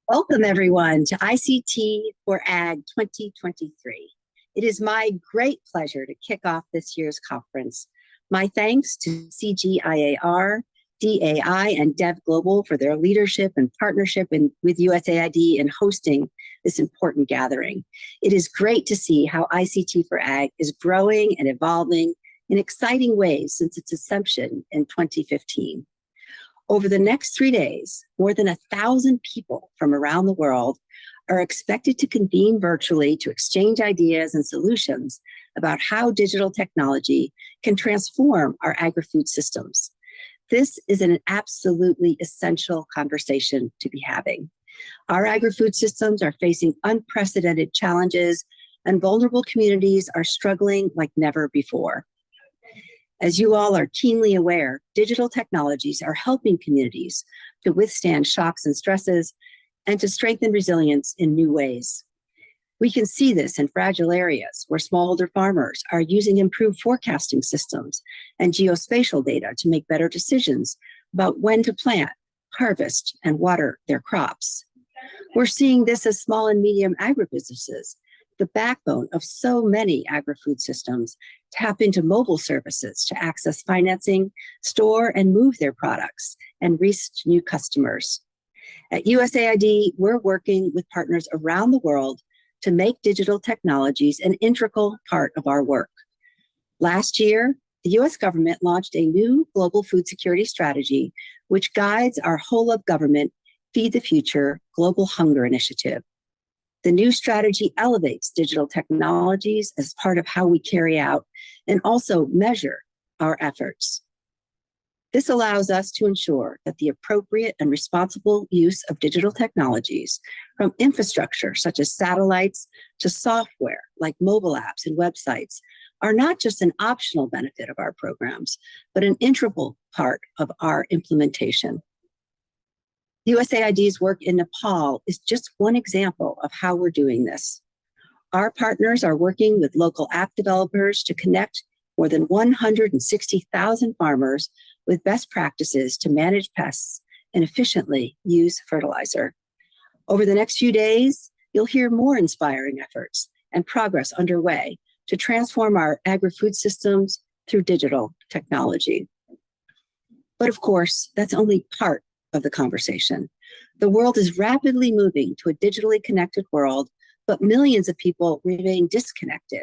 Welcome, everyone, to ICTforAg 2023. It is my great pleasure to kick off this year's conference. My thanks to CGIAR, DAI, and Dev Global for their leadership and partnership with USAID in hosting this important gathering. It is great to see how ICTforAg is growing and evolving in exciting ways since its inception in 2015. Over the next 3 days, more than 1,000 people from around the world are expected to convene virtually to exchange ideas and solutions about how digital technology can transform our agri-food systems. This is an absolutely essential conversation to be having. Our agri-food systems are facing unprecedented challenges, and vulnerable communities are struggling like never before. As you all are keenly aware, digital technologies are helping communities to withstand shocks and stresses and to strengthen resilience in new ways. We can see this in fragile areas where smallholder farmers are using improved forecasting systems and geospatial data to make better decisions about when to plant, harvest, and water their crops. We're seeing this as small and medium agribusinesses, the backbone of so many agri-food systems, tap into mobile services to access financing, store and move their products, and reach new customers. At USAID, we're working with partners around the world to make digital technologies an integral part of our work. Last year, the US government launched a new global food security strategy, which guides our whole-of-government Feed the Future Global Hunger Initiative. The new strategy elevates digital technologies as part of how we carry out and also measure our efforts. This allows us to ensure that the appropriate and responsible use of digital technologies, from infrastructure such as satellites to software like mobile apps and websites, are not just an optional benefit of our programs, but an integral part of our implementation. USAID's work in Nepal is just one example of how we're doing this. Our partners are working with local app developers to connect more than 160,000 farmers with best practices to manage pests and efficiently use fertilizer. Over the next few days, you'll hear more inspiring efforts and progress underway to transform our agri-food systems through digital technology. But of course, that's only part of the conversation. The world is rapidly moving to a digitally connected world, but millions of people remain disconnected.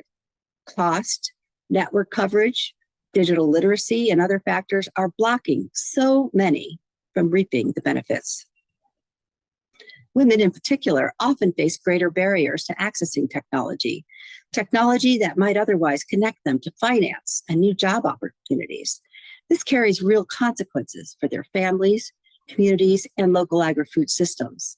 Cost, network coverage, digital literacy, and other factors are blocking so many from reaping the benefits. Women in particular often face greater barriers to accessing technology that might otherwise connect them to finance and new job opportunities. This carries real consequences for their families, communities, and local agri-food systems.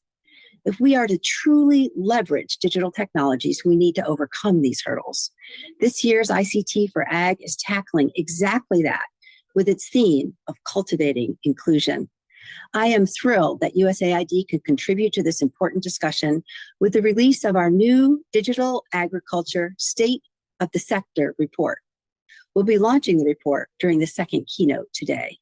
If we are to truly leverage digital technologies, we need to overcome these hurdles. This year's ICTforAg is tackling exactly that with its theme of cultivating inclusion. I am thrilled that USAID can contribute to this important discussion with the release of our new Digital Agriculture State of the Sector report. We'll be launching the report during the second keynote today.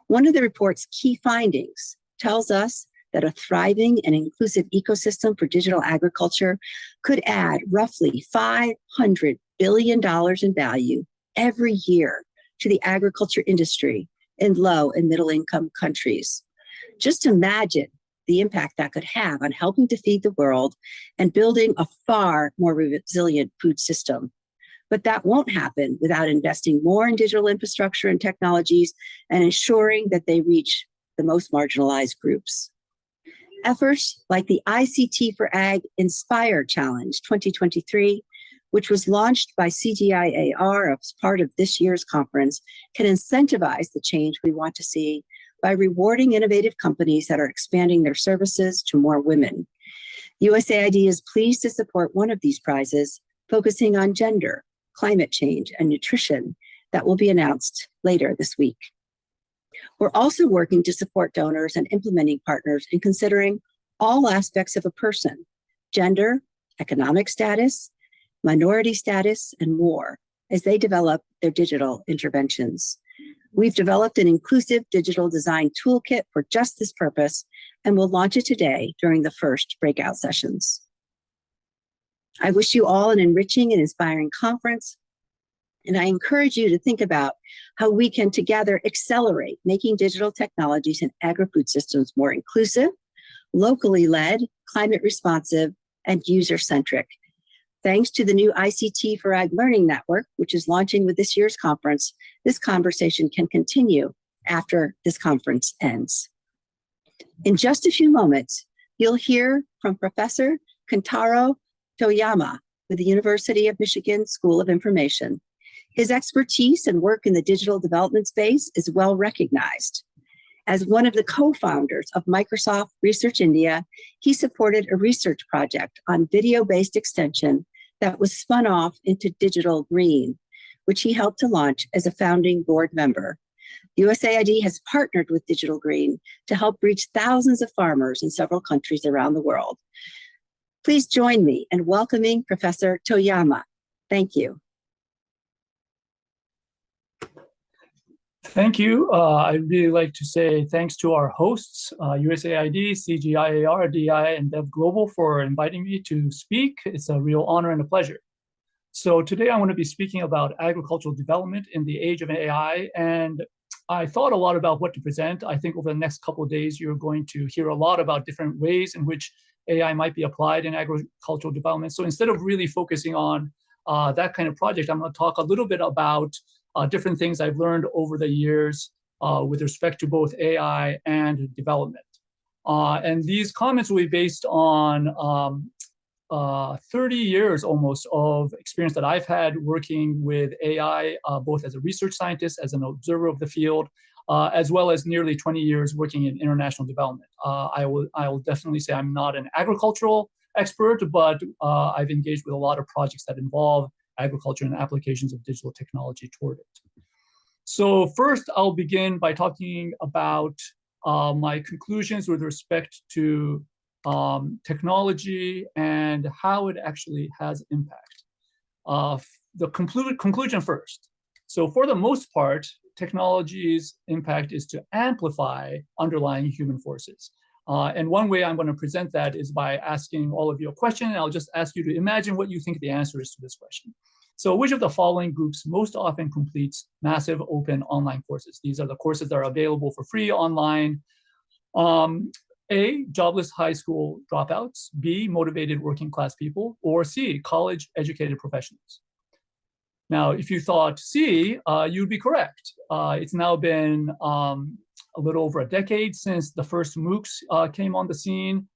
One of the report's key findings tells us that a thriving and inclusive ecosystem for digital agriculture could add roughly $500 billion in value every year to the agriculture industry in low and middle income countries. Just imagine the impact that could have on helping to feed the world and building a far more resilient food system. But that won't happen without investing more in digital infrastructure and technologies and ensuring that they reach the most marginalized groups. Efforts like the ICTforAg Inspire Challenge 2023, which was launched by CGIAR as part of this year's conference, can incentivize the change we want to see by rewarding innovative companies that are expanding their services to more women. USAID is pleased to support one of these prizes, focusing on gender, climate change, and nutrition, that will be announced later this week. We're also working to support donors and implementing partners in considering all aspects of a person: gender, economic status, minority status, and more, as they develop their digital interventions. We've developed an inclusive digital design toolkit for just this purpose, and we'll launch it today during the first breakout sessions. I wish you all an enriching and inspiring conference, and I encourage you to think about how we can together accelerate making digital technologies and agri-food systems more inclusive, locally led, climate responsive, and user-centric. Thanks to the new ICTforAg Learning Network, which is launching with this year's conference, this conversation can continue after this conference ends. In just a few moments, you'll hear from Professor Kentaro Toyama with the University of Michigan School of Information. His expertise and work in the digital development space is well recognized. As one of the co-founders of Microsoft Research India, he supported a research project on video-based extension that was spun off into Digital Green, which he helped to launch as a founding board member. USAID has partnered with Digital Green to help reach thousands of farmers in several countries around the world. Please join me in welcoming Professor Toyama. Thank you. Thank you. I'd really like to say thanks to our hosts, USAID, CGIAR, DI, and Dev Global for inviting me to speak. It's a real honor and a pleasure. So today I want to be speaking about agricultural development in the age of AI, and I thought a lot about what to present. I think over the next couple of days, you're going to hear a lot about different ways in which AI might be applied in agricultural development. So instead of really focusing on that kind of project, I'm going to talk a little bit about different things I've learned over the years with respect to both AI and development. And these comments will be based on 30 years almost of experience that I've had working with AI, both as a research scientist, as an observer of the field, as well as nearly 20 years working in international development. I will definitely say I'm not an agricultural expert, but I've engaged with a lot of projects that involve agriculture and applications of digital technology toward it. So first, I'll begin by talking about my conclusions with respect to technology and how it actually has impact. The conclusion first. So for the most part, technology's impact is to amplify underlying human forces. And one way I'm going to present that is by asking all of you a question, and I'll just ask you to imagine what you think the answer is to this question. So which of the following groups most often completes massive open online courses? These are the courses that are available for free online. A, jobless high school dropouts, B, motivated working class people, or C, college educated professionals. Now, if you thought C, you'd be correct. It's now been a little over a decade since the first MOOCs came on the scene.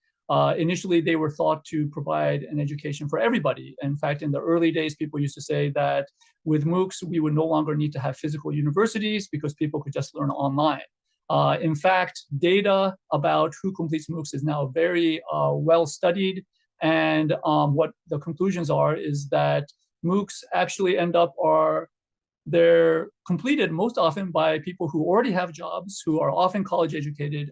Initially, they were thought to provide an education for everybody. In fact, in the early days, people used to say that with MOOCs, we would no longer need to have physical universities because people could just learn online. In fact, data about who completes MOOCs is now very well studied. And what the conclusions are is that MOOCs actually they're completed most often by people who already have jobs, who are often college educated,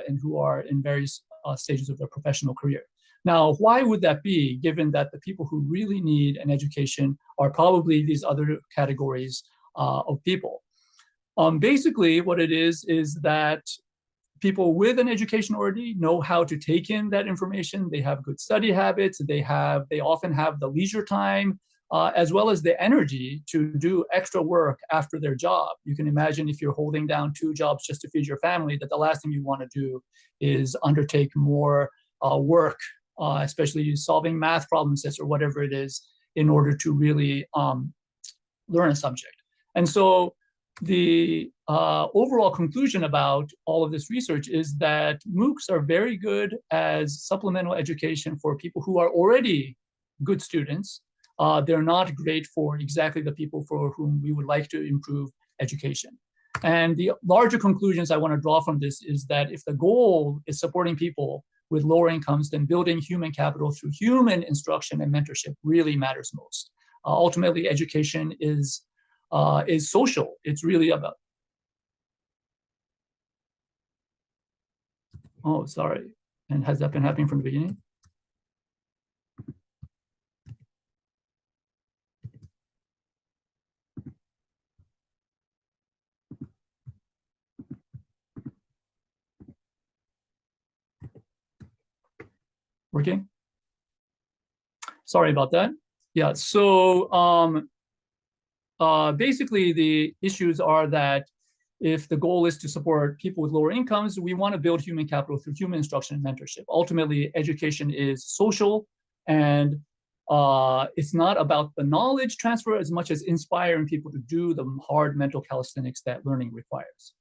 and who are in various stages of their professional career. Now, why would that be, given that the people who really need an education are probably these other categories of people? Basically, what it is that people with an education already know how to take in that information. They have good study habits. They often have the leisure time, as well as the energy to do extra work after their job. You can imagine if you're holding down 2 jobs just to feed your family, that the last thing you want to do is undertake more work, especially solving math problem sets or whatever it is, in order to really learn a subject. And so the overall conclusion about all of this research is that MOOCs are very good as supplemental education for people who are already good students. They're not great for exactly the people for whom we would like to improve education. And the larger conclusions I want to draw from this is that if the goal is supporting people with lower incomes, then building human capital through human instruction and mentorship really matters most. Ultimately, education is social. It's really about. Oh, sorry. And has that been happening from the beginning? Working? Sorry about that. Yeah, so basically the issues are that if the goal is to support people with lower incomes, we want to build human capital through human instruction and mentorship. Ultimately, education is social, and it's not about the knowledge transfer as much as inspiring people to do the hard mental calisthenics that learning requires.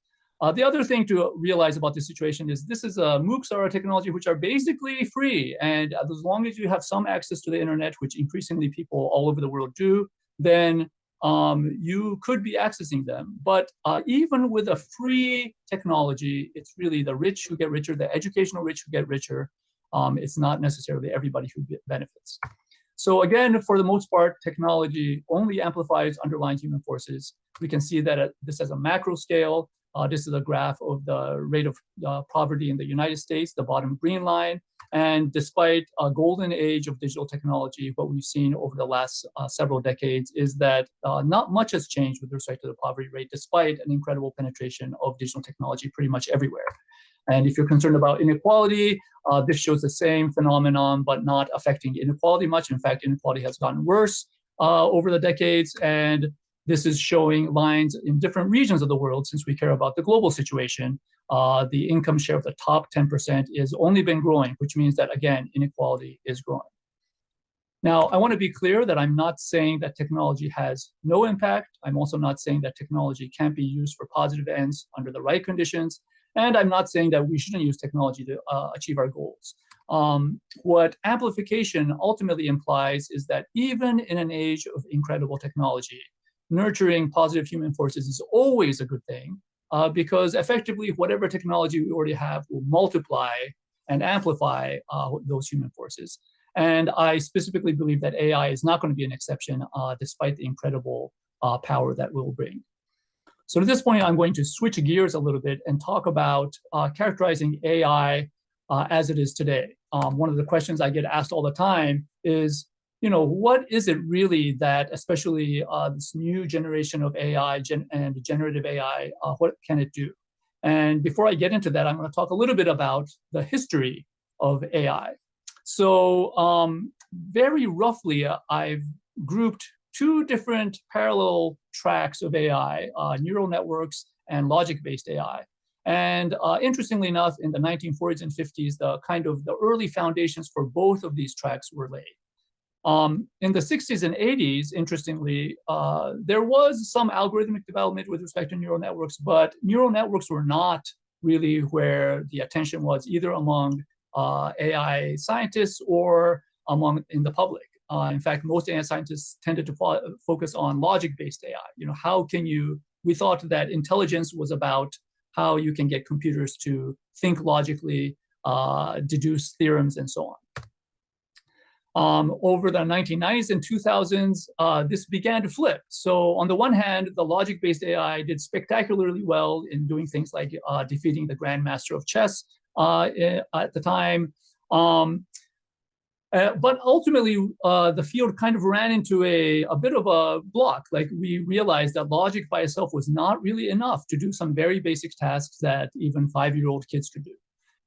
The other thing to realize about this situation is MOOCs are a technology which are basically free. And as long as you have some access to the internet, which increasingly people all over the world do, then you could be accessing them. But even with a free technology, it's really the rich who get richer, the educational rich who get richer. It's not necessarily everybody who benefits. So again, for the most part, technology only amplifies underlying human forces. We can see that this has a macro scale. This is a graph of the rate of poverty in the United States, the bottom green line. And despite a golden age of digital technology, what we've seen over the last several decades is that not much has changed with respect to the poverty rate, despite an incredible penetration of digital technology pretty much everywhere. And if you're concerned about inequality, this shows the same phenomenon, but not affecting inequality much. In fact, inequality has gotten worse over the decades. And this is showing lines in different regions of the world. Since we care about the global situation, the income share of the top 10% has only been growing, which means that, again, inequality is growing. Now, I want to be clear that I'm not saying that technology has no impact. I'm also not saying that technology can't be used for positive ends under the right conditions. And I'm not saying that we shouldn't use technology to achieve our goals. What amplification ultimately implies is that even in an age of incredible technology, nurturing positive human forces is always a good thing, because effectively whatever technology we already have will multiply and amplify those human forces. And I specifically believe that AI is not going to be an exception, despite the incredible power that will bring. So at this point, I'm going to switch gears a little bit and talk about characterizing AI as it is today. One of the questions I get asked all the time is, what is it really that, especially this new generation of AI and generative AI, what can it do? And before I get into that, I'm going to talk a little bit about the history of AI. So very roughly, I've grouped two different parallel tracks of AI, neural networks and logic-based AI. And interestingly enough, in the 1940s and 50s, the early foundations for both of these tracks were laid. In the 60s and 80s, interestingly, there was some algorithmic development with respect to neural networks, but neural networks were not really where the attention was, either among AI scientists or in the public. In fact, most AI scientists tended to focus on logic-based AI. We thought that intelligence was about how you can get computers to think logically, deduce theorems, and so on. Over the 1990s and 2000s, this began to flip. So on the one hand, the logic-based AI did spectacularly well in doing things like defeating the grandmaster of chess at the time. But ultimately, the field kind of ran into a bit of a block. Like, we realized that logic by itself was not really enough to do some very basic tasks that even 5-year-old kids could do.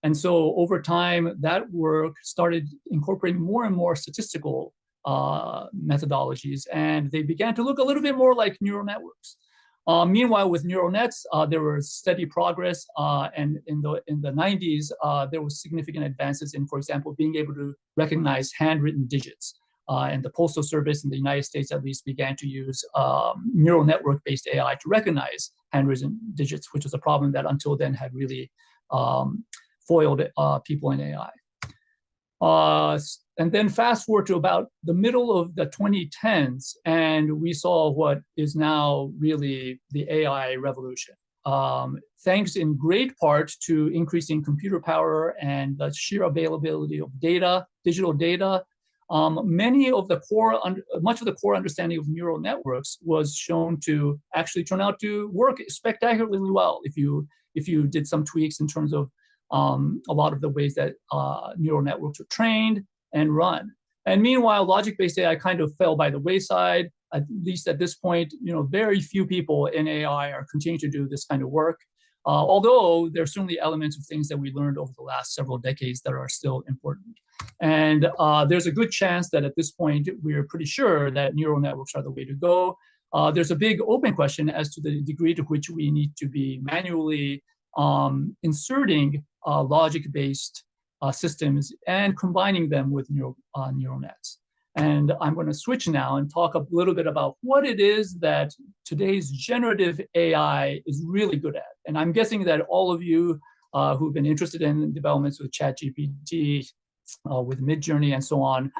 And so over time, that work started incorporating more and more statistical methodologies, and they began to look a little bit more like neural networks. Meanwhile, with neural nets, there was steady progress, and in the 90s, there was significant advances in, for example, being able to recognize handwritten digits. And the Postal Service in the United States, at least, began to use neural network-based AI to recognize handwritten digits, which was a problem that until then had really foiled people in AI. And then fast forward to about the middle of the 2010s, and we saw what is now really the AI revolution. Thanks in great part to increasing computer power and the sheer availability of data, digital data, much of the core understanding of neural networks was shown to actually turn out to work spectacularly well if you did some tweaks in terms of a lot of the ways that neural networks are trained and run. And meanwhile, logic-based AI kind of fell by the wayside. At least at this point, very few people in AI are continuing to do this kind of work. although there are certainly elements of things that we learned over the last several decades that are still important. And there's a good chance that at this point, we're pretty sure that neural networks are the way to go. There's a big open question as to the degree to which we need to be manually inserting logic-based systems and combining them with neural nets. And I'm going to switch now and talk a little bit about what it is that today's generative AI is really good at. And I'm guessing that all of you who've been interested in developments with ChatGPT, with Midjourney and so on,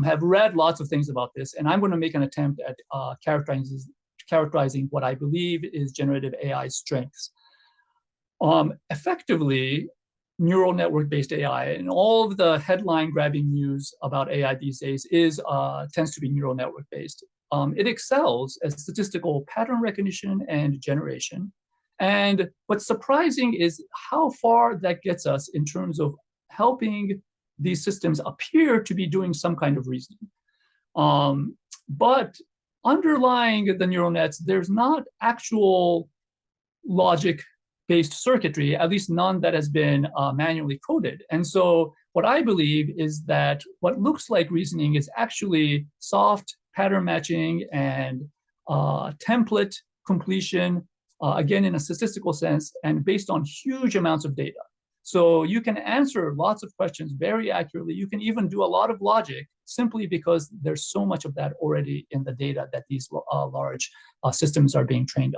have read lots of things about this. And I'm going to make an attempt at characterizing what I believe is generative AI's strengths. Effectively, neural network-based AI, and all of the headline-grabbing news about AI these days tends to be neural network-based. It excels at statistical pattern recognition and generation. And what's surprising is how far that gets us in terms of helping these systems appear to be doing some kind of reasoning. But underlying the neural nets, there's not actual logic-based circuitry, at least none that has been manually coded. And so what I believe is that what looks like reasoning is actually soft pattern matching and template completion, again, in a statistical sense, and based on huge amounts of data. So you can answer lots of questions very accurately. You can even do a lot of logic simply because there's so much of that already in the data that these large systems are being trained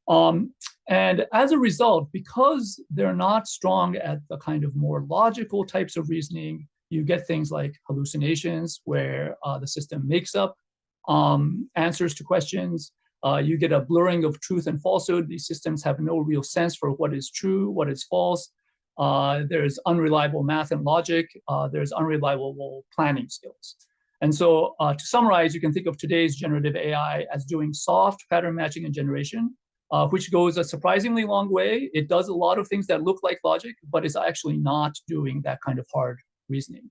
on. And as a result, because they're not strong at the kind of more logical types of reasoning, you get things like hallucinations where the system makes up answers to questions. You get a blurring of truth and falsehood. These systems have no real sense for what is true, what is false. There's unreliable math and logic. There's unreliable planning skills. And so to summarize, you can think of today's generative AI as doing soft pattern matching and generation, which goes a surprisingly long way. It does a lot of things that look like logic, but it's actually not doing that kind of hard reasoning.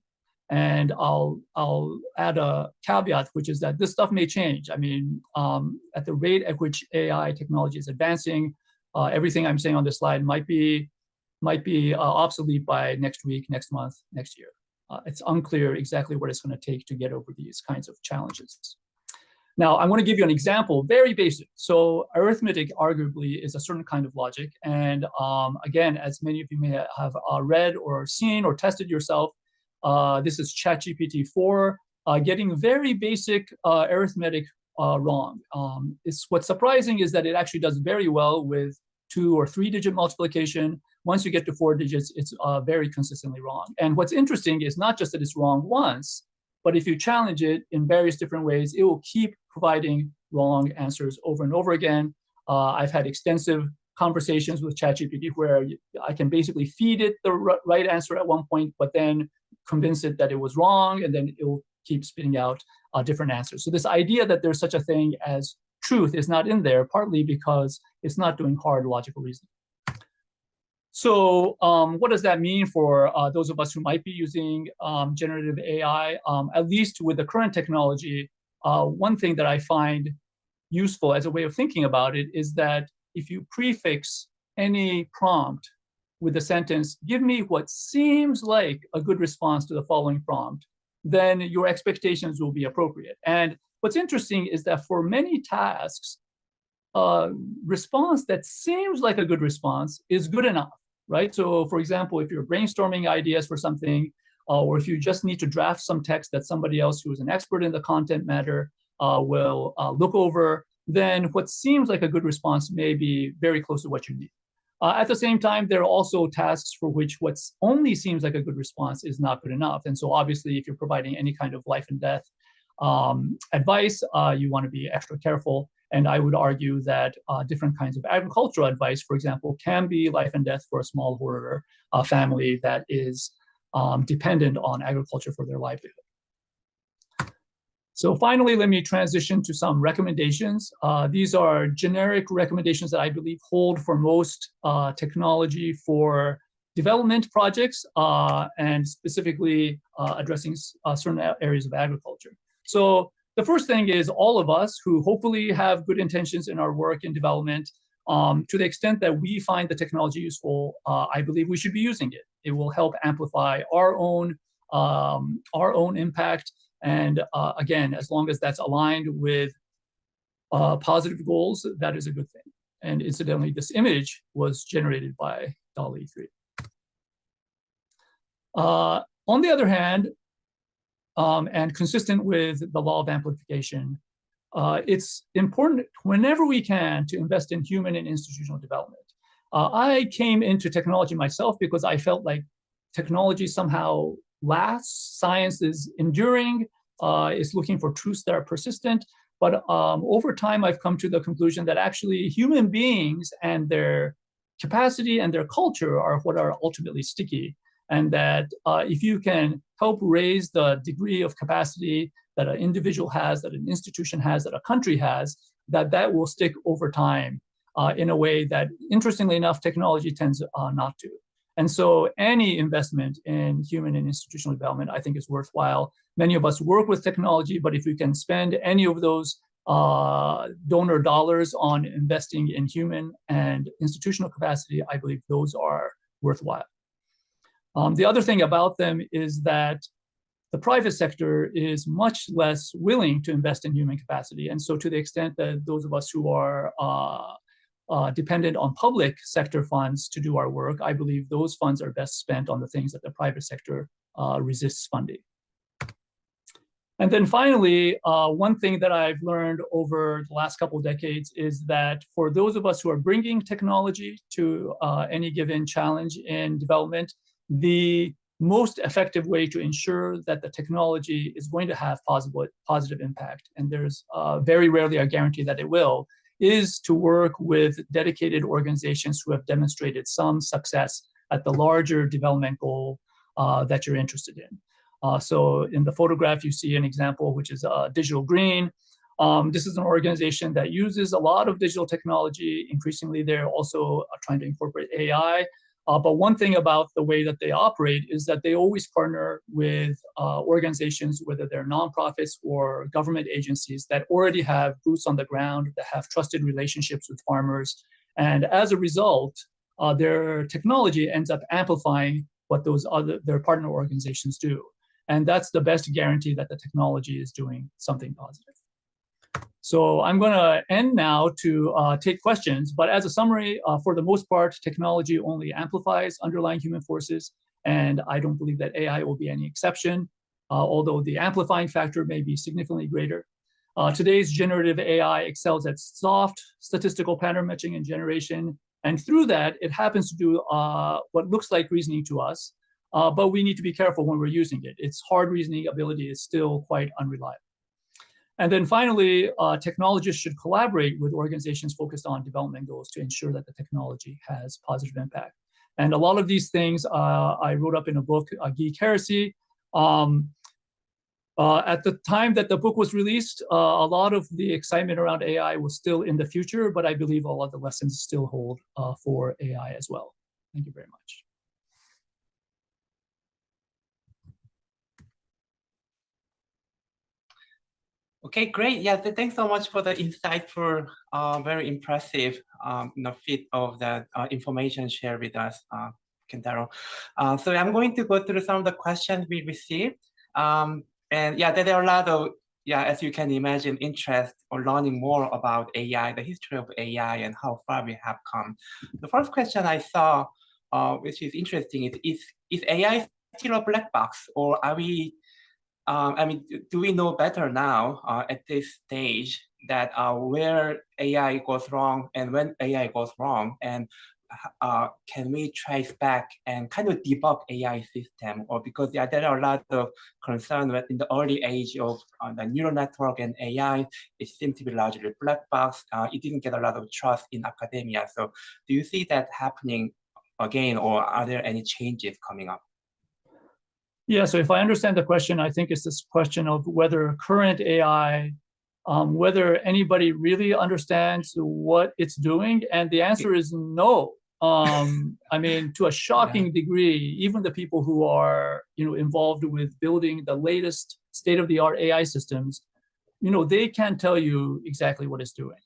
And I'll add a caveat, which is that this stuff may change. I mean, at the rate at which AI technology is advancing, everything I'm saying on this slide might be obsolete by next week, next month, next year. It's unclear exactly what it's going to take to get over these kinds of challenges. Now, I want to give you an example, very basic. So arithmetic arguably is a certain kind of logic. And again, as many of you may have read or seen or tested yourself, this is ChatGPT-4 getting very basic arithmetic wrong. What's surprising is that it actually does very well with 2 or 3 digit multiplication. Once you get to 4 digits, it's very consistently wrong. And what's interesting is not just that it's wrong once, but if you challenge it in various different ways, it will keep providing wrong answers over and over again. I've had extensive conversations with ChatGPT where I can basically feed it the right answer at one point, but then convince it that it was wrong, and then it will keep spitting out different answers. So this idea that there's such a thing as truth is not in there, partly because it's not doing hard logical reasoning. So what does that mean for those of us who might be using generative AI? At least with the current technology, one thing that I find useful as a way of thinking about it is that if you prefix any prompt with the sentence, give me what seems like a good response to the following prompt, then your expectations will be appropriate. And what's interesting is that for many tasks, response that seems like a good response is good enough, right? So for example, if you're brainstorming ideas for something, or if you just need to draft some text that somebody else who is an expert in the content matter will look over, then what seems like a good response may be very close to what you need. At the same time, there are also tasks for which what only seems like a good response is not good enough. And so obviously, if you're providing any kind of life and death advice, you want to be extra careful. And I would argue that different kinds of agricultural advice, for example, can be life and death for a smallholder family that is dependent on agriculture for their livelihood. So finally, let me transition to some recommendations. These are generic recommendations that I believe hold for most technology for development projects and specifically addressing certain areas of agriculture. So the first thing is all of us who hopefully have good intentions in our work in development To the extent that we find the technology useful, I believe we should be using it. It will help amplify our own impact. And again, as long as that's aligned with positive goals, that is a good thing. And incidentally, this image was generated by DALL-E 3. On the other hand, and consistent with the law of amplification, it's important whenever we can to invest in human and institutional development. I came into technology myself because I felt like technology somehow lasts, science is enduring, is looking for truths that are persistent. But over time, I've come to the conclusion that actually human beings and their capacity and their culture are what are ultimately sticky. And that if you can help raise the degree of capacity that an individual has, that an institution has, that a country has, that will stick over time in a way that, interestingly enough, technology tends not to. And so any investment in human and institutional development, I think, is worthwhile. Many of us work with technology, but if we can spend any of those donor dollars on investing in human and institutional capacity, I believe those are worthwhile. The other thing about them is that the private sector is much less willing to invest in human capacity. And so to the extent that those of us who are dependent on public sector funds to do our work, I believe those funds are best spent on the things that the private sector resists funding. And then finally, one thing that I've learned over the last couple of decades is that for those of us who are bringing technology to any given challenge in development, the most effective way to ensure that the technology is going to have positive impact, and there's very rarely a guarantee that it will, is to work with dedicated organizations who have demonstrated some success at the larger development goal that you're interested in. So in the photograph, you see an example, which is Digital Green. This is an organization that uses a lot of digital technology. Increasingly, they're also trying to incorporate AI. But one thing about the way that they operate is that they always partner with organizations, whether they're nonprofits or government agencies, that already have boots on the ground, that have trusted relationships with farmers. And as a result, their technology ends up amplifying what their partner organizations do. And that's the best guarantee that the technology is doing something positive. So I'm going to end now to take questions. But as a summary, for the most part, technology only amplifies underlying human forces. And I don't believe that AI will be any exception, although the amplifying factor may be significantly greater. Today's generative AI excels at soft statistical pattern matching and generation. And through that, it happens to do what looks like reasoning to us. But we need to be careful when we're using it. Its hard reasoning ability is still quite unreliable. And then finally, technologists should collaborate with organizations focused on development goals to ensure that the technology has positive impact. And a lot of these things I wrote up in a book, Geek Heresy. At the time that the book was released, a lot of the excitement around AI was still in the future, but I believe a lot of the lessons still hold for AI as well. Thank you very much. Okay, great. Yeah, thanks so much for the insightful, very impressive feed of the information shared with us, Kentaro. So I'm going to go through some of the questions we received. And yeah, there are a lot of, as you can imagine, interest or learning more about AI, the history of AI and how far we have come. The first question I saw, which is interesting, is AI still a black box, or are we I mean, do we know better now at this stage that where AI goes wrong and when AI goes wrong, and can we trace back and kind of debug AI system? Or because there are a lot of concerns that in the early age of the neural network and AI, it seemed to be largely black box. It didn't get a lot of trust in academia. So do you see that happening again, or are there any changes coming up? Yeah, so if I understand the question, I think it's this question of whether current AI, whether anybody really understands what it's doing. And the answer is no. I mean, to a shocking degree, even the people who are involved with building the latest state-of-the-art AI systems, they can't tell you exactly what it's doing.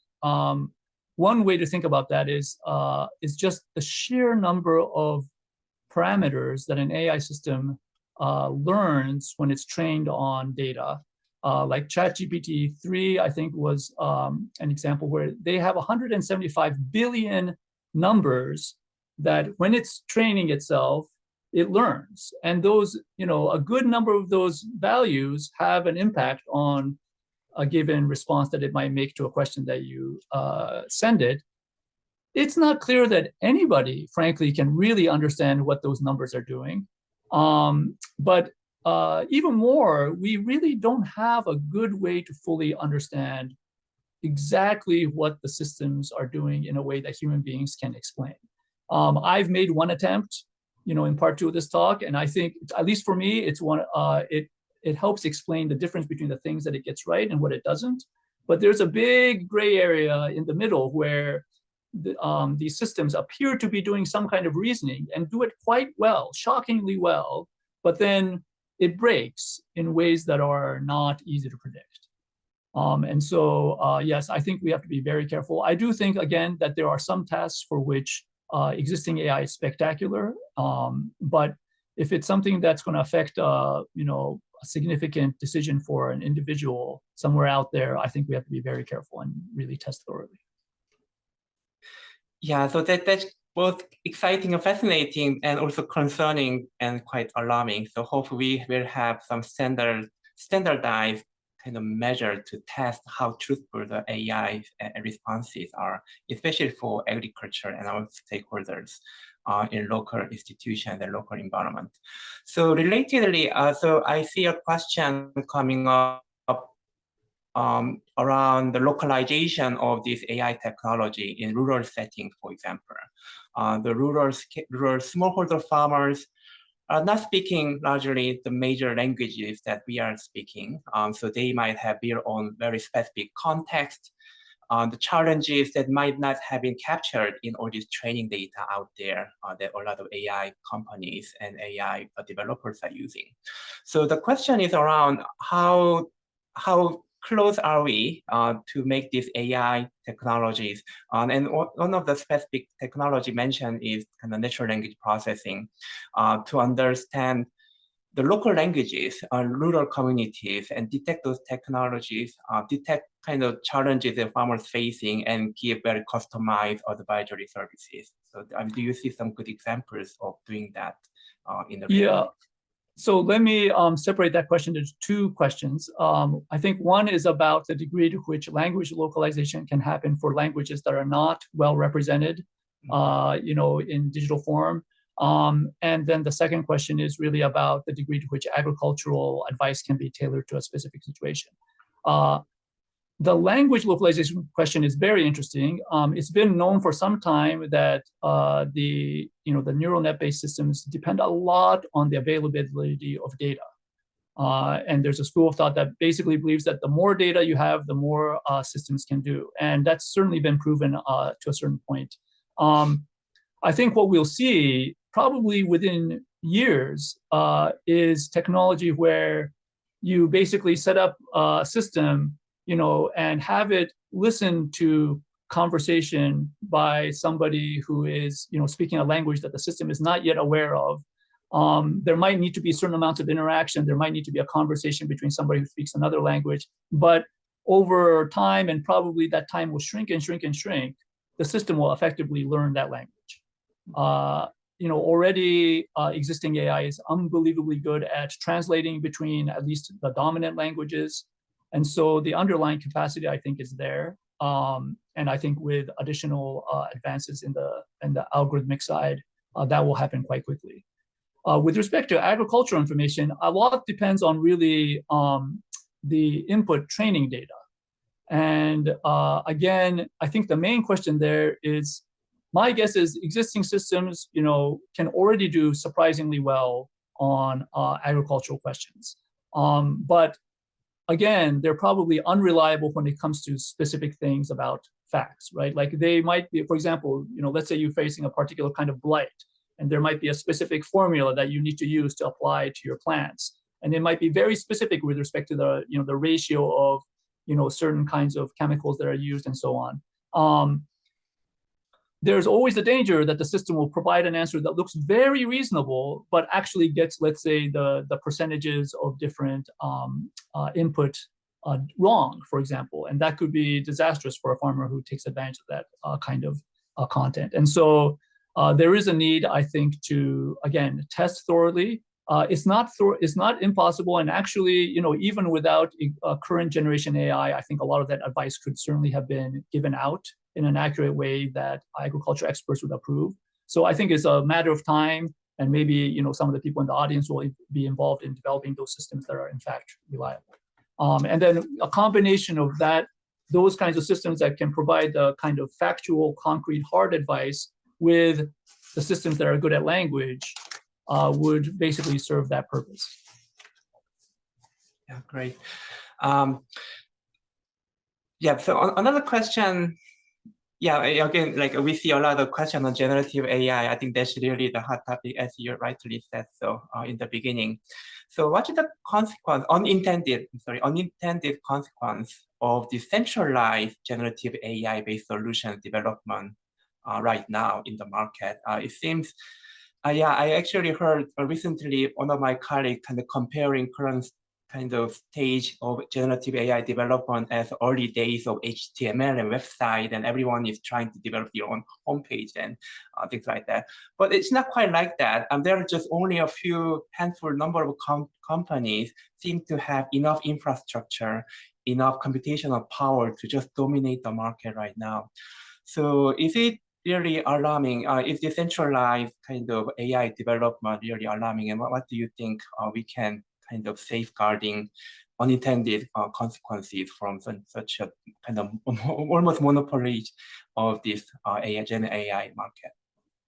one way to think about that is just the sheer number of parameters that an AI system learns when it's trained on data. Like ChatGPT 3, I think, was an example where they have 175 billion numbers that when it's training itself, it learns. And those, a good number of those values have an impact on a given response that it might make to a question that you send it. It's not clear that anybody, frankly, can really understand what those numbers are doing. But even more, we really don't have a good way to fully understand exactly what the systems are doing in a way that human beings can explain. I've made one attempt, in part 2 of this talk, and I think, at least for me, it's one. It helps explain the difference between the things that it gets right and what it doesn't. But there's a big gray area in the middle where these systems appear to be doing some kind of reasoning and do it quite well, shockingly well, but then it breaks in ways that are not easy to predict. And so, yes, I think we have to be very careful. I do think, again, that there are some tasks for which existing AI is spectacular, but if it's something that's going to affect, a significant decision for an individual somewhere out there, I think we have to be very careful and really test thoroughly. Yeah, so that's both exciting and fascinating, and also concerning and quite alarming. So hopefully we'll have some standardized kind of measure to test how truthful the AI responses are, especially for agriculture and our stakeholders in local institutions and local environment. So relatedly, so I see a question coming up around the localization of this AI technology in rural settings, for example. The rural smallholder farmers are not speaking largely the major languages that we are speaking. So they might have their own very specific context, the challenges that might not have been captured in all this training data out there that a lot of AI companies and AI developers are using. So the question is around how close are we to make these AI technologies? And one of the specific technology mentioned is kind of natural language processing to understand the local languages, rural communities, and detect those technologies, detect kind of challenges that farmers facing, and give very customized advisory services. So do you see some good examples of doing that in the Yeah. So let me separate that question into 2 questions. I think one is about the degree to which language localization can happen for languages that are not well represented, in digital form. And then the second question is really about the degree to which agricultural advice can be tailored to a specific situation. The language localization question is very interesting. It's been known for some time that the neural net-based systems depend a lot on the availability of data. And there's a school of thought that basically believes that the more data you have, the more systems can do. And that's certainly been proven to a certain point. I think what we'll see probably within years is technology where you basically set up a system and have it listen to conversation by somebody who is, speaking a language that the system is not yet aware of. There might need to be certain amounts of interaction. There might need to be a conversation between somebody who speaks another language. But over time, and probably that time will shrink and shrink and shrink, the system will effectively learn that language. Already existing AI is unbelievably good at translating between at least the dominant languages. And so the underlying capacity, I think, is there. And I think with additional advances in the algorithmic side, that will happen quite quickly. With respect to agricultural information, a lot depends on really the input training data. And again, I think the main question there is, my guess is existing systems, can already do surprisingly well on agricultural questions. But again, they're probably unreliable when it comes to specific things about facts, right? Like they might be, for example, let's say you're facing a particular kind of blight, and there might be a specific formula that you need to use to apply to your plants. And it might be very specific with respect to the ratio of, certain kinds of chemicals that are used and so on. there's always the danger that the system will provide an answer that looks very reasonable, but actually gets, let's say, the percentages of different input wrong, for example. And that could be disastrous for a farmer who takes advantage of that kind of content. And so there is a need, I think, to, again, test thoroughly. It's not impossible. And actually, even without current generation AI, I think a lot of that advice could certainly have been given out in an accurate way that agriculture experts would approve. So I think it's a matter of time, and maybe some of the people in the audience will be involved in developing those systems that are in fact reliable. And then a combination of those kinds of systems that can provide the kind of factual, concrete, hard advice with the systems that are good at language would basically serve that purpose. Yeah, great. Yeah, so another question. Yeah, again, like we see a lot of questions on generative AI. I think that's really the hot topic, as you rightly said so in the beginning. So what is the unintended consequence of decentralized generative AI-based solution development right now in the market? It seems, yeah, I actually heard recently one of my colleagues kind of comparing current kind of stage of generative AI development as early days of HTML and website, and everyone is trying to develop their own homepage and things like that. But it's not quite like that. There are just only a few handful number of companies seem to have enough infrastructure, enough computational power to just dominate the market right now. So is it really alarming? Is decentralized kind of AI development really alarming? And what do you think we can kind of safeguarding unintended consequences from such a kind of almost monopoly of this Gen AI market?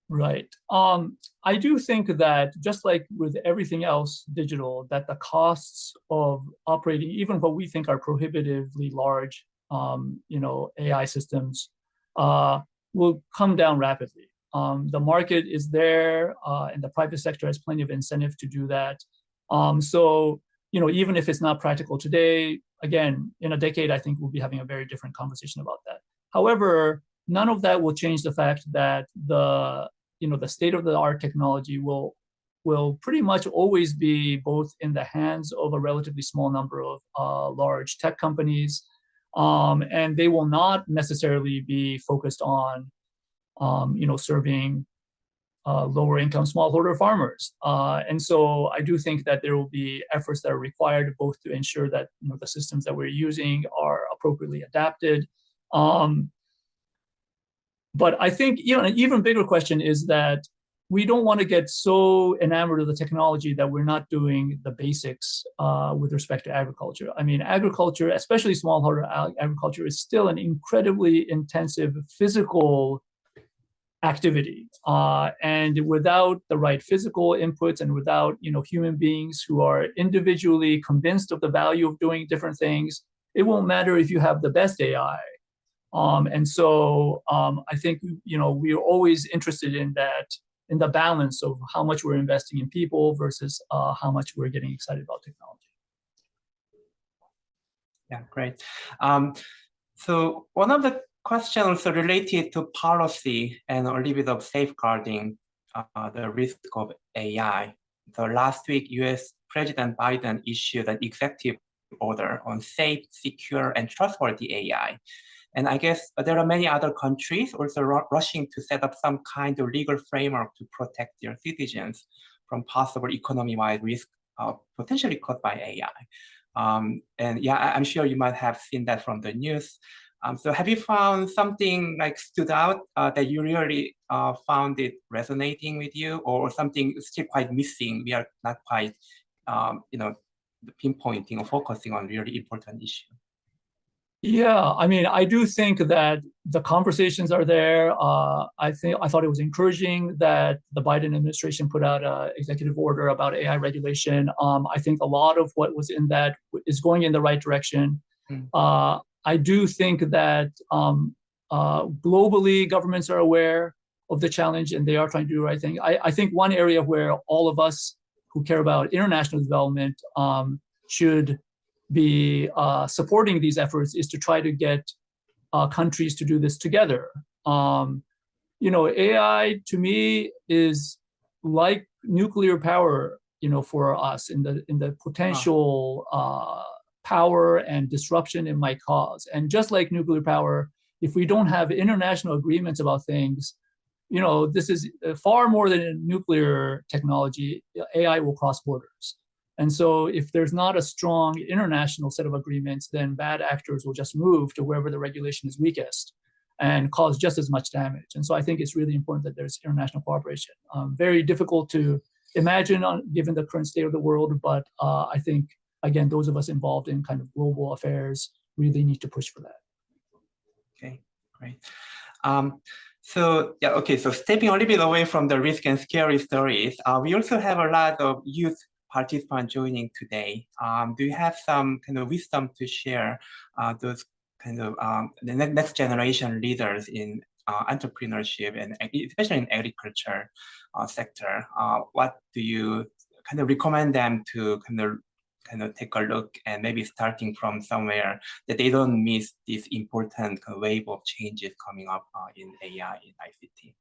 Right. I do think that just like with everything else digital, that the costs of operating even what we think are prohibitively large, AI systems will come down rapidly. The market is there, and the private sector has plenty of incentive to do that. So, even if it's not practical today, again, in a decade, I think we'll be having a very different conversation about that. However, none of that will change the fact that the state-of-the-art technology will pretty much always be both in the hands of a relatively small number of large tech companies, and they will not necessarily be focused on, serving lower income smallholder farmers. And so I do think that there will be efforts that are required both to ensure that the systems that we're using are appropriately adapted. But I think an even bigger question is that we don't want to get so enamored of the technology that we're not doing the basics with respect to agriculture. I mean, agriculture, especially smallholder agriculture, is still an incredibly intensive physical activity, and without the right physical inputs and without human beings who are individually convinced of the value of doing different things, it won't matter if you have the best AI. And so I think we are always interested in the balance of how much we're investing in people versus how much we're getting excited about technology. Yeah, great. So one of the questions related to policy and a little bit of safeguarding the risk of AI. So last week, US President Biden issued an executive order on safe, secure, and trustworthy AI. And I guess there are many other countries also rushing to set up some kind of legal framework to protect their citizens from possible economy-wide risk potentially caused by AI. And yeah, I'm sure you might have seen that from the news. So have you found something like stood out that you really found it resonating with you, or something still quite missing? We are not quite, pinpointing or focusing on really important issue. Yeah, I mean, I do think that the conversations are there. I thought it was encouraging that the Biden administration put out an executive order about AI regulation. I think a lot of what was in that is going in the right direction. I do think that globally governments are aware of the challenge and they are trying to do the right thing. I think one area where all of us who care about international development should be supporting these efforts is to try to get countries to do this together. AI to me is like nuclear power, for us in the potential power and disruption it might cause. And just like nuclear power, if we don't have international agreements about things, this is far more than nuclear technology. AI will cross borders. And so if there's not a strong international set of agreements, then bad actors will just move to wherever the regulation is weakest and cause just as much damage. And so I think it's really important that there's international cooperation. Very difficult to imagine given the current state of the world, but I think, again, those of us involved in kind of global affairs really need to push for that. Okay, great. So stepping a little bit away from the risk and scary stories, we also have a lot of youth participants joining today. Do you have some kind of wisdom to share those kind of the next generation leaders in entrepreneurship and especially in agriculture sector? What do you kind of recommend them to kind of take a look, and maybe starting from somewhere that they don't miss this important wave of changes coming up in AI, in ICT?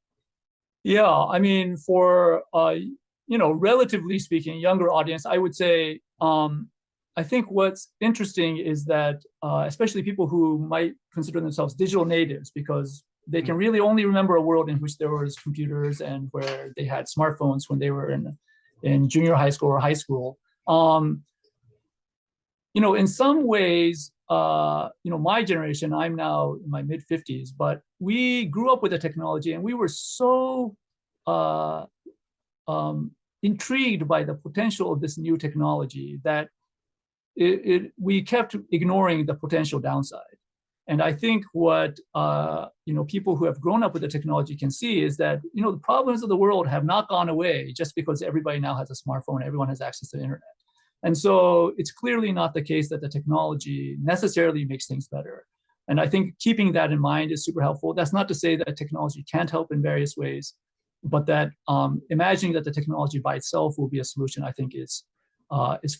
Yeah, I mean, for relatively speaking, younger audience, I would say, I think what's interesting is that, especially people who might consider themselves digital natives, because they can really only remember a world in which there was computers and where they had smartphones when they were in junior high school or high school. In some ways, my generation, I'm now in my mid-50s, but we grew up with the technology and we were so intrigued by the potential of this new technology that we kept ignoring the potential downside. And I think what people who have grown up with the technology can see is that the problems of the world have not gone away just because everybody now has a smartphone, everyone has access to the internet. And so it's clearly not the case that the technology necessarily makes things better. And I think keeping that in mind is super helpful. That's not to say that technology can't help in various ways, but that imagining that the technology by itself will be a solution, I think is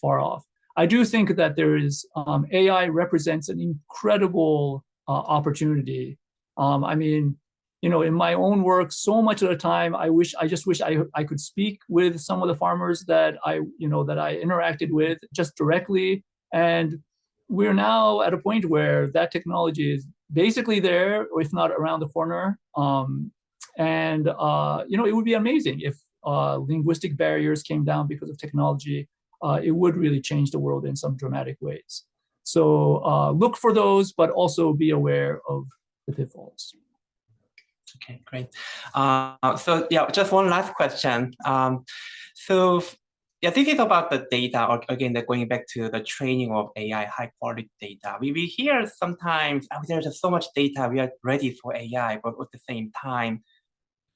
far off. I do think that there is AI represents an incredible opportunity. I mean, in my own work, so much of the time, I just wish I could speak with some of the farmers that I interacted with just directly. And we're now at a point where that technology is basically there, or if not around the corner. It would be amazing if linguistic barriers came down because of technology. It would really change the world in some dramatic ways. So look for those, but also be aware of the pitfalls. Okay, great. Just one last question. This is about the data, or again, going back to the training of AI, high quality data. We hear sometimes, there's just so much data, we are ready for AI, but at the same time,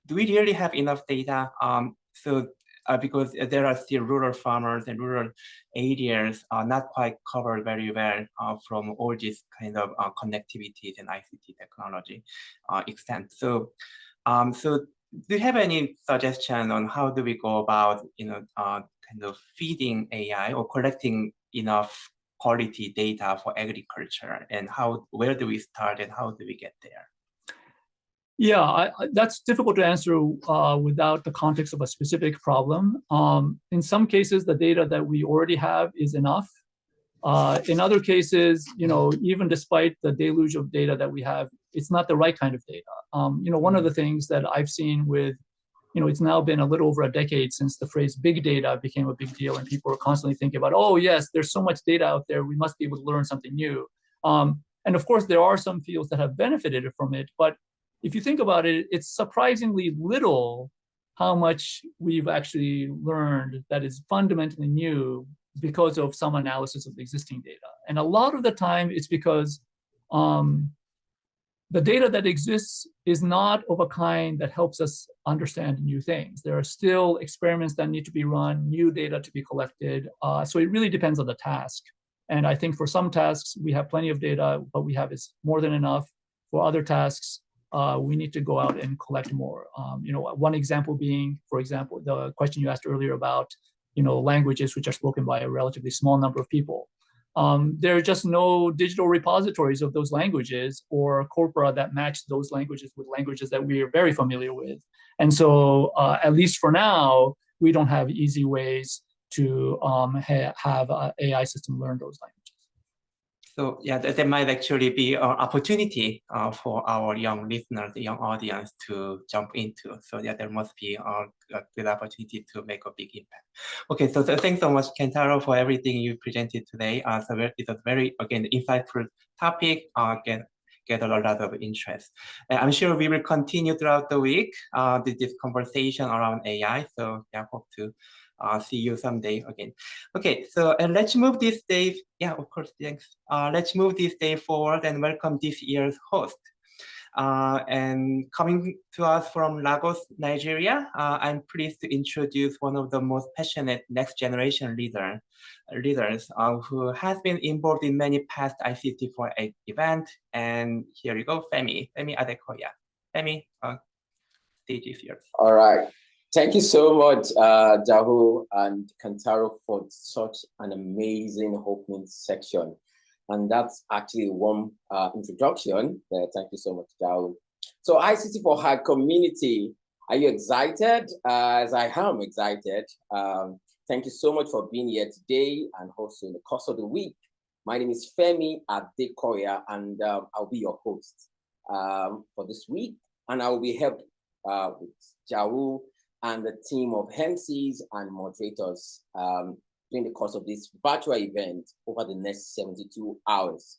do we really have enough data? Because there are still rural farmers and rural areas not quite covered very well from all these kind of connectivities and ICT technology extent. So do you have any suggestion on how do we go about, kind of feeding AI or collecting enough quality data for agriculture, and where do we start and how do we get there? Yeah, that's difficult to answer without the context of a specific problem. In some cases, the data that we already have is enough. In other cases, even despite the deluge of data that we have, it's not the right kind of data. One of the things that I've seen with, it's now been a little over a decade since the phrase big data became a big deal, and people are constantly thinking about, oh yes, there's so much data out there, we must be able to learn something new. And of course, there are some fields that have benefited from it, but if you think about it, it's surprisingly little how much we've actually learned that is fundamentally new because of some analysis of the existing data. And a lot of the time, it's because the data that exists is not of a kind that helps us understand new things. There are still experiments that need to be run, new data to be collected. So it really depends on the task. And I think for some tasks, we have plenty of data, but we have is more than enough. For other tasks, we need to go out and collect more. One example being, for example, the question you asked earlier about, languages which are spoken by a relatively small number of people. there are just no digital repositories of those languages or corpora that match those languages with languages that we are very familiar with. And so at least for now, we don't have easy ways to have an AI system learn those languages. So yeah, there might actually be an opportunity for our young listeners, the young audience to jump into. So yeah, there must be a good opportunity to make a big impact. Okay, so thanks so much, Kentaro, for everything you presented today. So it's a very, again, insightful topic, get a lot of interest. I'm sure we will continue throughout the week, this conversation around AI. So yeah, hope to see you someday again. Okay, so let's move this day. Yeah, of course, thanks. Let's move this day forward and welcome this year's host. And coming to us from Lagos, Nigeria, I'm pleased to introduce one of the most passionate next generation leaders who has been involved in many past ICT4Ag events. And here you go, Femi Adekoya. Femi, stage is yours. All right. Thank you so much, Jahu and Kentaro, for such an amazing opening section. And that's actually one introduction. Thank you so much, Jahu. So ICTforAg community, are you excited? As I am excited. Thank you so much for being here today and also in the course of the week. My name is Femi Adekoya, and I'll be your host for this week. And I will be helped with Jahu and the team of MCs and moderators during the course of this virtual event over the next 72 hours.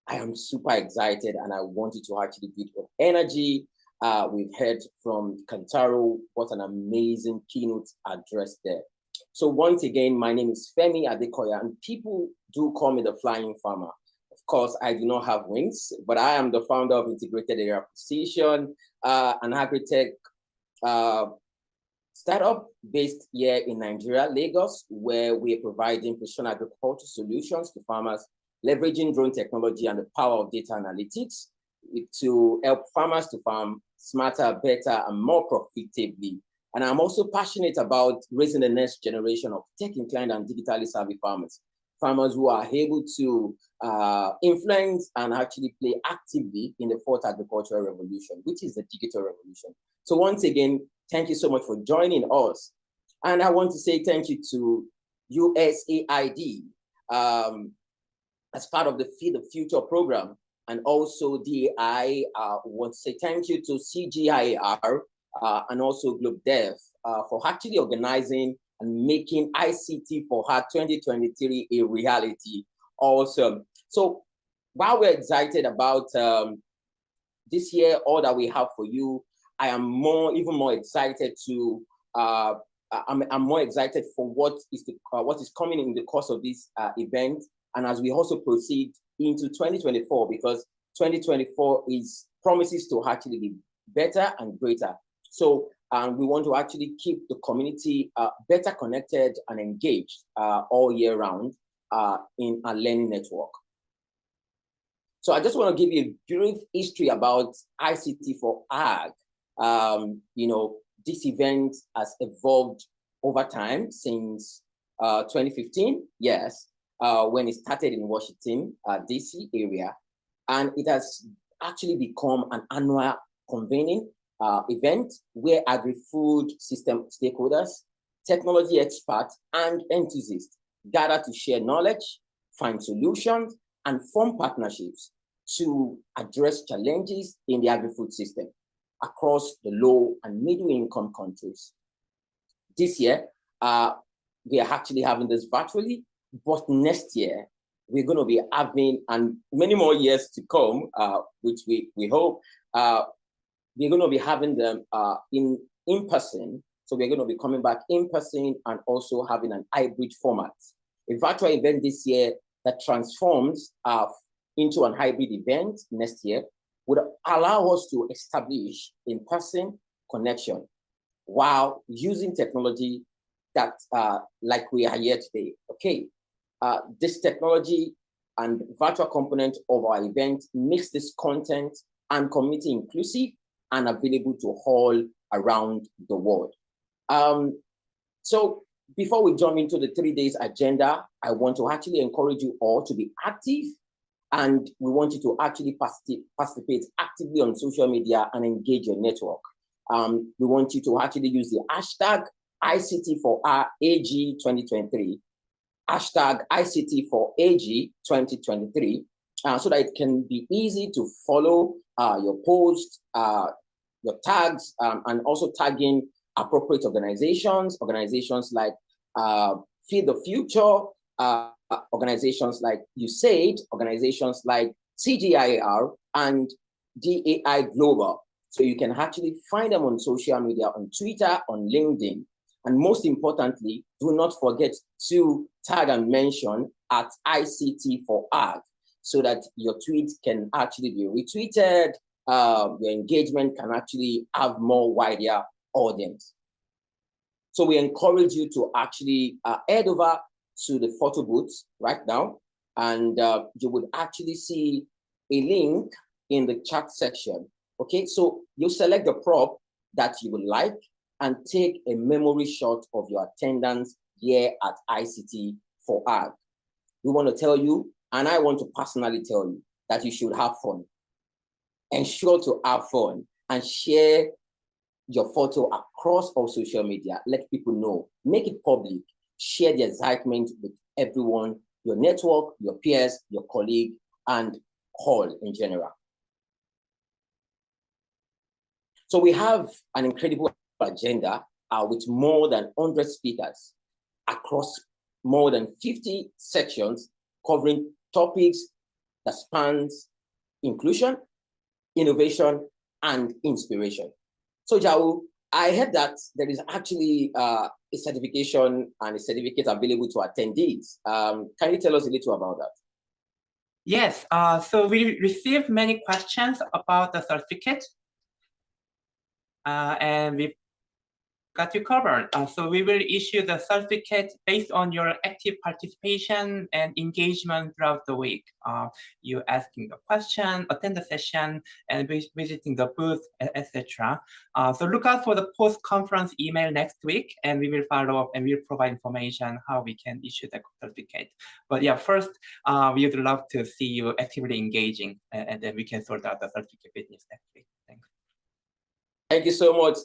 I am super excited and I want you to actually build up energy. We've heard from Kentaro, what an amazing keynote address there. So once again, my name is Femi Adekoya, and people do call me the Flying Farmer. Of course, I do not have wings, but I am the founder of Integrated Area Precision, an agri-tech startup based here in Nigeria, Lagos, where we are providing precision agriculture solutions to farmers, leveraging drone technology and the power of data analytics to help farmers to farm smarter, better, and more profitably. And I'm also passionate about raising the next generation of tech-inclined and digitally savvy farmers who are able to influence and actually play actively in the fourth agricultural revolution, which is the digital revolution. So once again, thank you so much for joining us. And I want to say thank you to USAID as part of the Feed the Future program. And also DAI, want to say thank you to CGIAR and also GlobeDev for actually organizing and making ICTforAg 2023 a reality. Awesome. So while we're excited about this year, all that we have for you, I am even more excited to. I'm more excited for what is coming in the course of this event, and as we also proceed into 2024, because 2024 promises to actually be better and greater. So we want to actually keep the community better connected and engaged all year round in our learning network. So I just want to give you a brief history about ICTforAg. This event has evolved over time since 2015, yes, when it started in Washington, DC area. And it has actually become an annual convening event where agri-food system stakeholders, technology experts, and enthusiasts gather to share knowledge, find solutions, and form partnerships to address challenges in the agri-food system across the low and middle income countries. This year, we are actually having this virtually, but next year, we're going to be having, and many more years to come, which we hope, we're going to be having them in person. So we're going to be coming back in person and also having an hybrid format. A virtual event this year that transforms into an hybrid event next year would allow us to establish in-person connection while using technology that, like we are here today. Okay, this technology and virtual component of our event makes this content and community inclusive and available to all around the world. So before we jump into the 3 days agenda, I want to actually encourage you all to be active, and we want you to actually participate actively on social media and engage your network. We want you to actually use the hashtag ICTforAg 2023, hashtag ICTforAg 2023, so that it can be easy to follow your posts, your tags, and also tagging appropriate organizations like Feed the Future, organizations like USAID, organizations like CGIAR, and DAI Global. So you can actually find them on social media, on Twitter, on LinkedIn. And most importantly, do not forget to tag and mention at ICTforAg so that your tweets can actually be retweeted, your engagement can actually have more wider audience. So we encourage you to actually head over to the photo booth right now, and you would actually see a link in the chat section. Okay, so you select the prop that you would like and take a memory shot of your attendance here at ICTforAg. We want to tell you, and I want to personally tell you, that you should have fun. Ensure to have fun and share your photo across all social media. Let people know, make it public, share the excitement with everyone, your network, your peers, your colleague, and all in general. So we have an incredible agenda with more than 100 speakers across more than 50 sections covering topics that spans inclusion, innovation, and inspiration. So Jao, I heard that there is actually a certification and a certificate available to attendees. Can you tell us a little about that? Yes, so we received many questions about the certificate, and we got you covered. So we will issue the certificate based on your active participation and engagement throughout the week. You asking the question, attend the session, and visiting the booth, etc. So look out for the post-conference email next week, and we will follow up and we'll provide information how we can issue the certificate. But yeah, first, we would love to see you actively engaging, and then we can sort out the certificate business next week. Thanks. Thank you so much.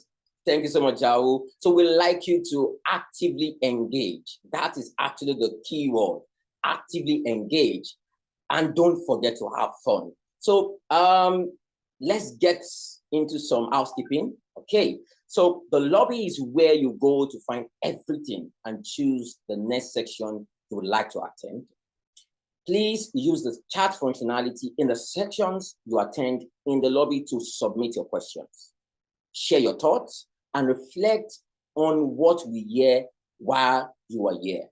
Thank you so much, Jao. So we'd like you to actively engage. That is actually the key word, actively engage. And don't forget to have fun. So let's get into some housekeeping. Okay, so the lobby is where you go to find everything and choose the next section you would like to attend. Please use the chat functionality in the sections you attend in the lobby to submit your questions. Share your thoughts and reflect on what we hear while you are here.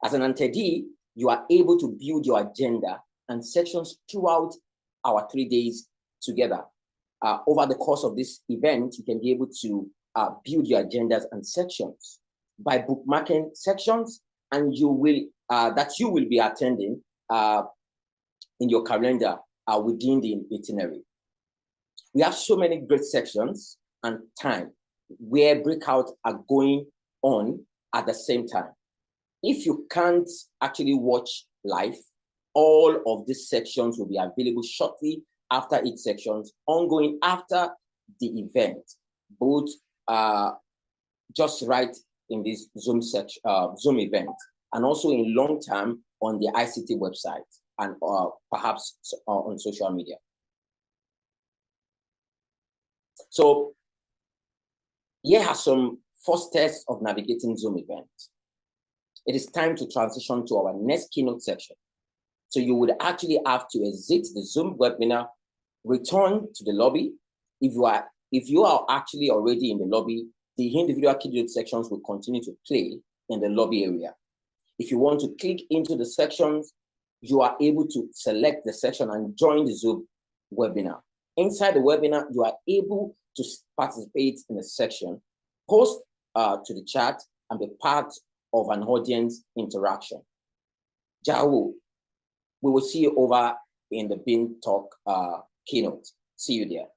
As an attendee, you are able to build your agenda and sections throughout our 3 days together. Over the course of this event, you can be able to build your agendas and sections by bookmarking sections, and you will be attending in your calendar within the itinerary. We have so many great sections and time where breakouts are going on at the same time. If you can't actually watch live, all of these sections will be available shortly after each section, ongoing after the event, both just right in this Zoom event, and also in long term on the ICT website and perhaps on social media. So here are some first tests of navigating Zoom events. It is time to transition to our next keynote section. So you would actually have to exit the Zoom webinar, return to the lobby. If you are actually already in the lobby, the individual keynote sections will continue to play in the lobby area. If you want to click into the sections, you are able to select the section and join the Zoom webinar. Inside the webinar, you are able to participate in a section, post to the chat, and be part of an audience interaction. Jao, we will see you over in the Bean Talk keynote. See you there.